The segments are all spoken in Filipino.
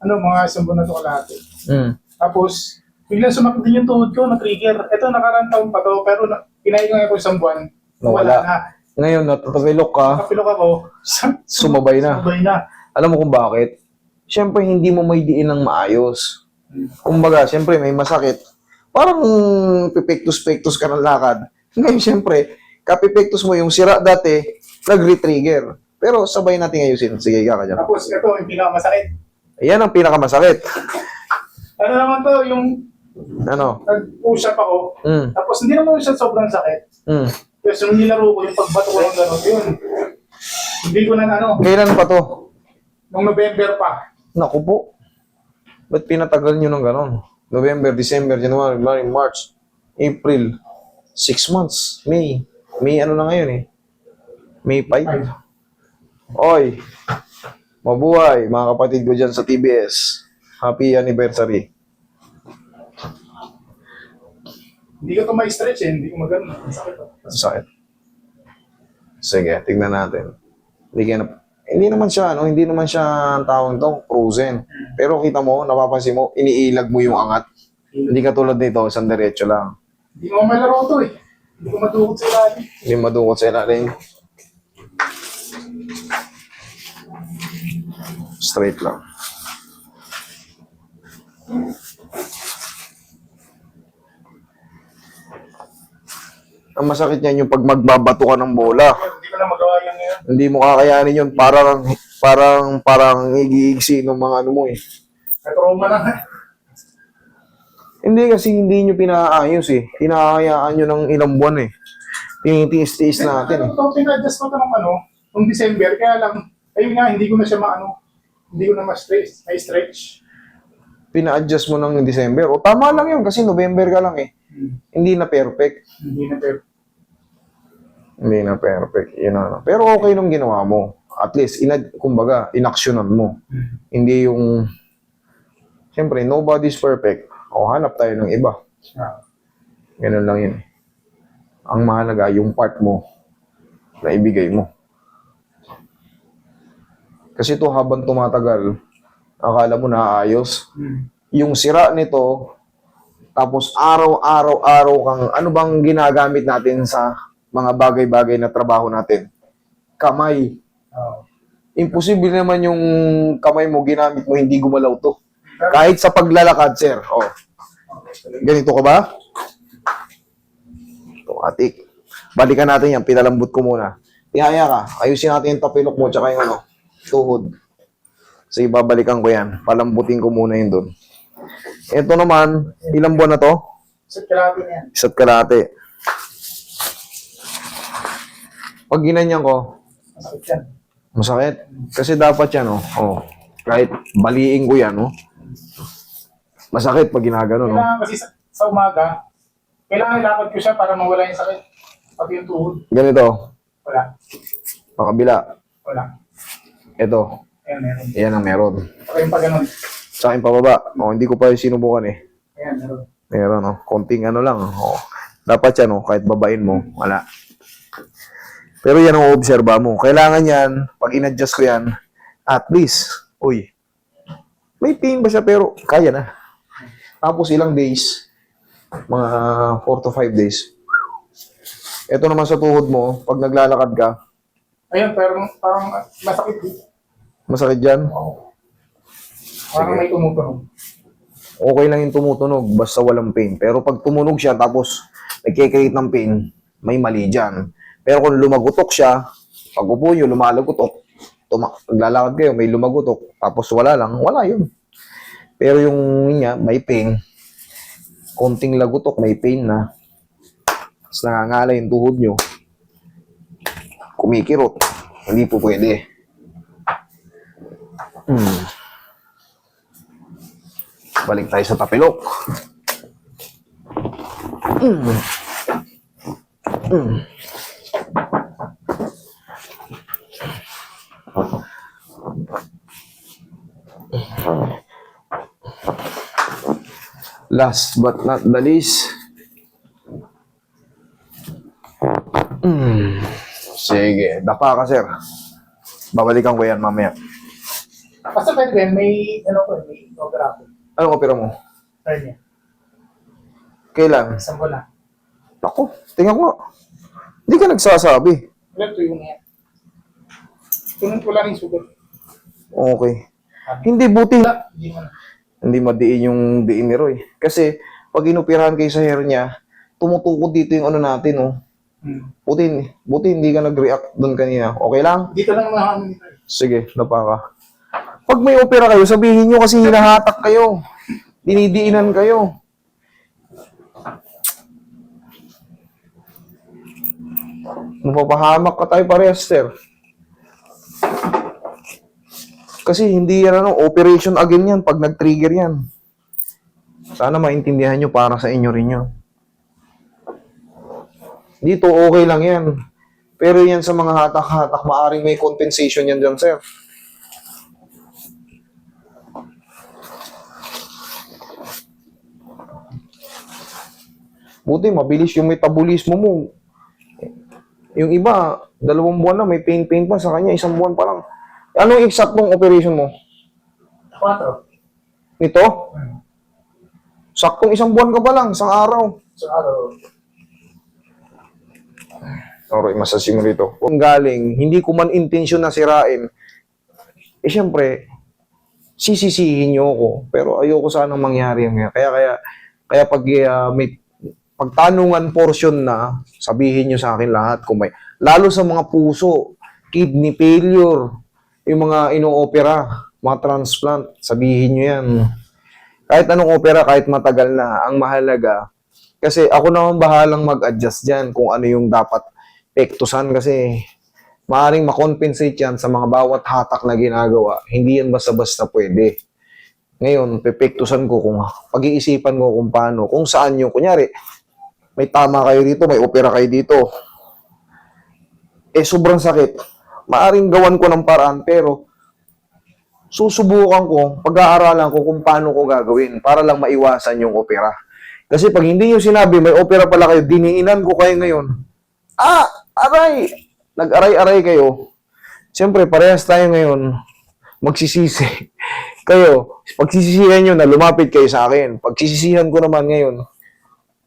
mga isang buwan na ito kalahati. Mm. Tapos, biglang sumakit din yung tuhod ko, na-trigger. Ito, nakarang taon pa to, pero pinahinga ako isang buwan. Wala na. Ngayon, natutulog ka, Nakapilok ako, sumabay na. sumabay na. Alam mo kung bakit? Siyempre, hindi mo may diin ng maayos. Kumbaga, siyempre, may masakit. Parang pipektus-pektus ka ng lakad. Ngayon, siyempre, kapipektus mo yung sira dati, nag-retrigger. Pero sabay natin ayusin. Sige, ka dyan. Tapos, ito, yung pinakamasakit. Ayan ang pinakamasakit. Ano naman to, yung Ano? nag-push-up ako. Mm. Tapos, hindi naman siya sobrang sakit. Mm. Tapos, yung nilaro ko, yung pagbato ko ng gano'n, yun. Hindi ko na Kailan pa to? nung November pa. Naku po. Ba't pinatagal nyo ng ganon? November, December, January, February, March, April. 6 months. May. May ano na ngayon eh. May 5. Oy. Mabuhay, mga kapatid ko dyan sa TBS. Happy anniversary. Hindi ko to ma-stretch eh, hindi ko magano. Sakit to. Sakit. Sige, tignan natin. Hindi naman siya, hindi naman siya ang tawag to, frozen. Pero kita mo, napapansin mo, iniilag mo yung angat. Hindi katulad nito, isang diretso lang. Hindi mo malaro to eh. Hindi ko madukot sa ilalim. Hindi madukot sa ilalim. Straight lang. Ang masakit niyan yung pag magbabato ka ng bola. Hindi ko na magawa yan ngayon. Hindi mo kakayanin yun. Parang igiigsi ng mga ano mo eh. Katrauma na. Hindi kasi hindi nyo pinaayos eh. Hinahayaan nyo ng ilang buwan eh. Tinitiis-tiis natin eh. Ito, pina-adjust ko ito nung December. Kaya lang, ayun nga, hindi ko na siya hindi ko na ma-stretch. Pina-adjust mo ng December. O tama lang yun kasi November ka lang eh. Hindi na perfect. Hindi na pero. Hindi na perfect. Yun na. Pero okay nung ginawa mo. At least, kumbaga, inaksyonan mo. Hindi yung... Siyempre, nobody's perfect. O hanap tayo ng iba. Ganun lang yun. Ang mahalaga, yung part mo na ibigay mo. Kasi ito habang tumatagal, akala mo naayos. Yung sira nito, tapos araw-araw kang, ano bang ginagamit natin sa mga bagay-bagay na trabaho natin? Kamay. Imposible naman yung kamay mo, ginamit mo, hindi gumalaw to. Kahit sa paglalakad, sir. Oh. Ganito ka ba? Ito, atik. Balikan natin yan, pinalambot ko muna. Tihaya ka, ayusin natin yung tapilok mo, tsaka yung tuhod. Sige, babalikan ko yan. Palambutin ko muna yun doon. Ito naman, ilang buwan na to? Isa't kalahati na yan. Isa't kalahati. Pag ginanyan ko, Masakit yan. masakit. Kasi dapat yan, oh. Kahit baliing ko yan, masakit pag ginagano, Kailangan kasi sa umaga, kailangan ilakad ko siya para mawala yung sakit. Pati yung tuhod. Ganito, Wala. pakabila. Wala. Ito, Ayan, meron. yan ang meron. Saka yung pag ganun. Sa akin pababa. Hindi ko pa yung sinubukan eh. Ayan, meron. Meron, konting ano lang. Dapat yan, kahit babain mo, wala. Pero yan ang obserba mo. Kailangan yan, pag in-adjust ko yan, at least, uy, may pain ba siya pero kaya na. Tapos ilang days, mga 4 to 5 days. Ito naman sa tuhod mo, pag naglalakad ka, Ayun, parang masakit din. masakit dyan. Parang may tumutunog. Okay lang yung tumutunog, basta walang pain. Pero pag tumunog siya, tapos nagkikreate ng pain, may mali dyan. Pero kung lumagutok siya, pag upo nyo, lumalagutok, naglalakad kayo, may lumagutok, tapos wala lang, wala yun. Pero yung niya, may pain, konting lagutok, may pain na, tapos nangangala yung tuhod nyo, kumikirot, hindi po pwede. Balik tayo sa tapilok. Last but not the least. Sige, dapa ka sir. Babalikan ko yan mamaya. Basta pwede ba yan? May, ano ko, may opera ko. Anong opera mo? Try niya. Kailan? Isang ko na. Ako, tingnan ko. Hindi ka nagsasabi. Wala, tuyo na yan. Tunod ko lang yung sugat. Okay. Hindi buti. Hindi mo na. Hindi madiin yung diin ni Roy. Kasi, pag inoperahan kayo sa hernia, tumutukod dito yung ano natin, oh. Buti hindi ka nag-react doon kanina. Okay lang? Dito lang mga kami nito. Sige, napaka. Pag may opera kayo, sabihin nyo kasi hinahatak kayo. Dinidiinan kayo. Mapapahamak ka tayo parehas, sir. Kasi hindi yan ano, operation again yan pag nag-trigger yan. Sana maintindihan nyo para sa inyo rin yun. Dito okay lang yan. Pero yan sa mga hatak-hatak, maaring may compensation yan dyan, sir. Buti, mabilis yung metabolismo mo. Yung iba, 2 buwan na, may pain pa. Sa kanya, 1 buwan pa lang. Anong eksaktong operation mo? 4. Nito? Saktong 1 buwan ka pa lang, 1 araw. So, araw. Sorry, masasim rito. Kung galing, hindi ko man intensyon na sirain, syempre, sisisihin niyo ako. Pero ayoko sanang mangyari yung yan. Kaya pag may pagtanungan portion na, sabihin niyo sa akin lahat kung may, lalo sa mga puso, kidney failure, yung mga ino-opera, mga transplant, sabihin niyo yan. Kahit anong opera, kahit matagal na, ang mahalaga, kasi ako naman bahalang mag-adjust dyan kung ano yung dapat pektusan kasi maaaring makompensate yan sa mga bawat hatak na ginagawa. Hindi yan basta-basta pwede. Ngayon, pepektusan ko kung pag-iisipan ko kung paano, kung saan yung, kunyari, may tama kayo dito, may opera kayo dito. Sobrang sakit. Maaring gawan ko ng paraan, pero susubukan ko, pag-aaralan ko kung paano ko gagawin para lang maiwasan yung opera. Kasi pag hindi nyo sinabi, may opera pala kayo, diniinan ko kayo ngayon. Aray! Nag-aray-aray kayo. Siyempre, parehas tayo ngayon, magsisisi. Kayo, pagsisisihan nyo na lumapit kayo sa akin. Pagsisisihan ko naman ngayon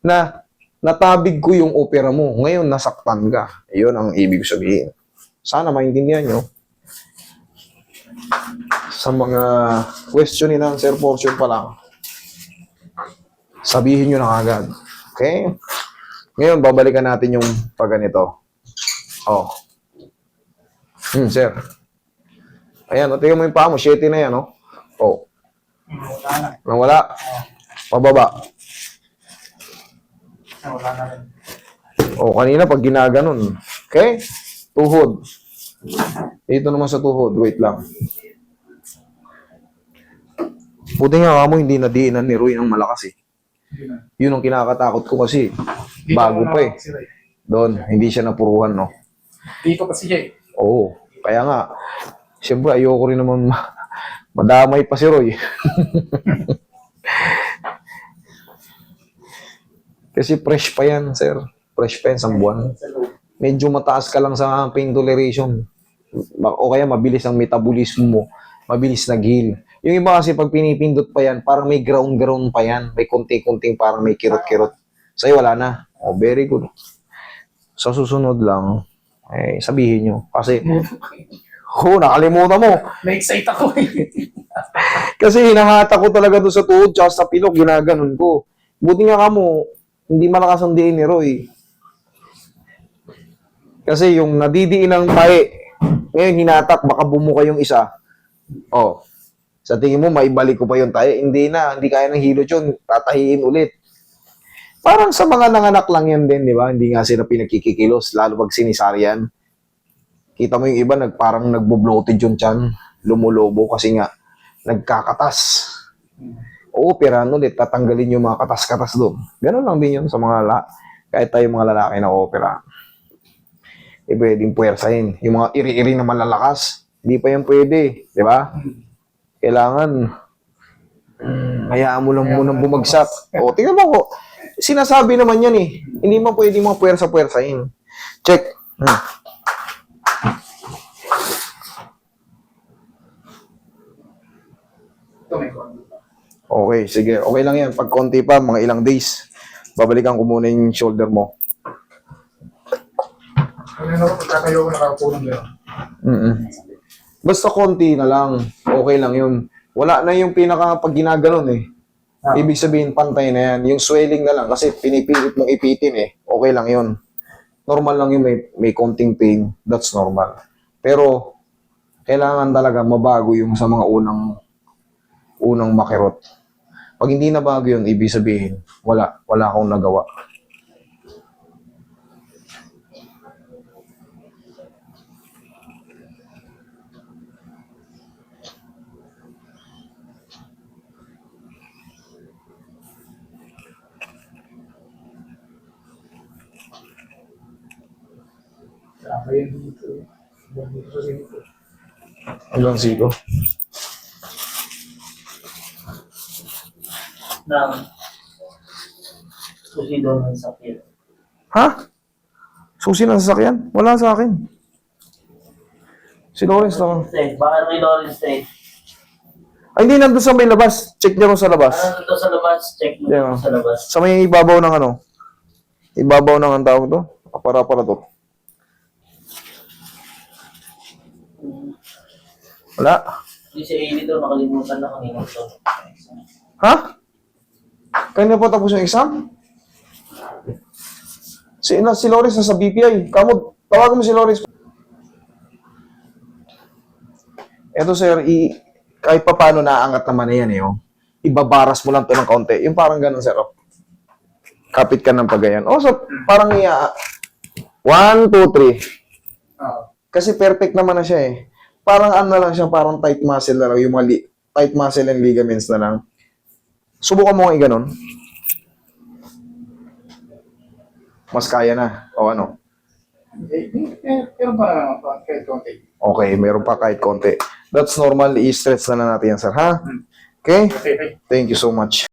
na natabig ko yung opera mo. Ngayon, nasaktan ka. Iyon ang ibig sabihin. Sana maintindihan nyo. Sa mga question and answer portion pa lang, sabihin nyo na agad. Okay? Ngayon, babalikan natin yung pag ganito. Oh. Sir. Ayan, tingnan mo yung paa mo. 7 na yan, oh. Oh. Wala na. Nawala. Pababa. Wala na rin. Oh, kanina pag ginaganon. Okay? Tuhod. Dito naman sa tuhod. Wait lang. Buti nga mo, hindi nadiinan ni Roy ng malakas eh. Hindi na. Yun ang kinakatakot ko kasi. Dito Bago na pa eh. si Ray. Doon, hindi siya napuruhan, no? Dito kasi siya eh. Oo. Kaya nga, siyempre ayoko rin naman madamay pa si Roy. Kasi fresh pa yan, sir. Fresh pa yan, 1 buwan. Medyo mataas ka lang sa pain toleration. O kaya mabilis ang metabolismo mo. Mabilis nag-heal. Yung iba kasi pag pinipindot pa yan, parang may ground pa yan. May konting-konting parang may kirot-kirot. Sa'yo wala na. Oh, very good. Sa susunod lang, sabihin nyo. Kasi, nakalimutan mo. Na-excite ako eh. Kasi hinahata ko talaga doon sa tuhod tsaka sa pilok, ginaganon ko. Buti nga kamo, hindi malakas ang diin ni Roy. Kasi yung nadidiin ng tae, ngayon hinatak, baka bumuka yung isa. Oh, sa tingin mo, maibalik ko pa yung tae. Hindi na, hindi kaya ng hilot yun. Tatahiin ulit. Parang sa mga nanganak lang yan din, di ba? Hindi nga sila pinagkikikilos, lalo pag sinisaryan. Kita mo yung iba, parang nagbo-bloated yung tiyan, lumulobo kasi nga, nagkakatas. Ooperahan ulit, tatanggalin yung mga katas-katas doon. Ganun lang din yun sa mga kahit tayo mga lalaki na opera. Pwedeng puwersahin. Yung mga iri-iri na malalakas, hindi pa yan pwede, di ba? Kailangan, hayaan mo lang munang bumagsak. O, tingnan mo ko. Sinasabi naman yan eh. Hindi mo pwede mga puwersa-puwersahin. Check. Ito may konti pa. Okay, sige. Okay lang yan. Pag konti pa, mga ilang days, babalikan ko muna yung shoulder mo. Ano na ako, pagkatayo ko nakaupo ng gano'n. Basta konti na lang. Okay lang yun. Wala na yung pinaka pag ginaganon eh. Ibig sabihin, pantay na yan. Yung swelling na lang kasi pinipilit mong ipitin eh. Okay lang yun. Normal lang yung may konting pain. That's normal. Pero, kailangan talaga mabago yung sa mga unang makirot. Pag hindi na bago yun, ibig sabihin, wala akong nagawa. Saka yun dito. Dito sa sito. Hanggang siko. ng susido ng sakit. Ha? Susi ng sasakyan? Wala sa akin. Si Lawrence naman. Baka may Lawrence State. Ay, hindi, nandun sa may labas. Check niyo rin sa labas. Ano ito sa labas? Check mo Yeah. sa labas. Sa may ibabaw ng ano? Ibabaw ng ang tawag to? Para to. Wala. Yung si Ailey doon, nakalimutan na kanina ito. Ha? Kanya po tapos yung exam? Si Lawrence nasa BPI. Tawagan mo si Lawrence. Eto sir, kahit pa paano naaangat naman na yan eh. Oh. Ibabaras mo lang to ng kaunti. Yung parang ganun sir. Oh. Kapit ka ng pagayan. Oh, so parang 1, 2, 3. Kasi perfect naman na siya eh. Parang ano na lang siya, parang tight muscle na lang. Yung mga tight muscle and ligaments na lang. Subukan mo nga i-ganon. Mas kaya na. O ano? Pero pa naman, kahit konti. Okay, meron pa kahit konti. That's normal. I-stretch na lang natin yan, sir. Ha? Okay? Okay. Thank you so much.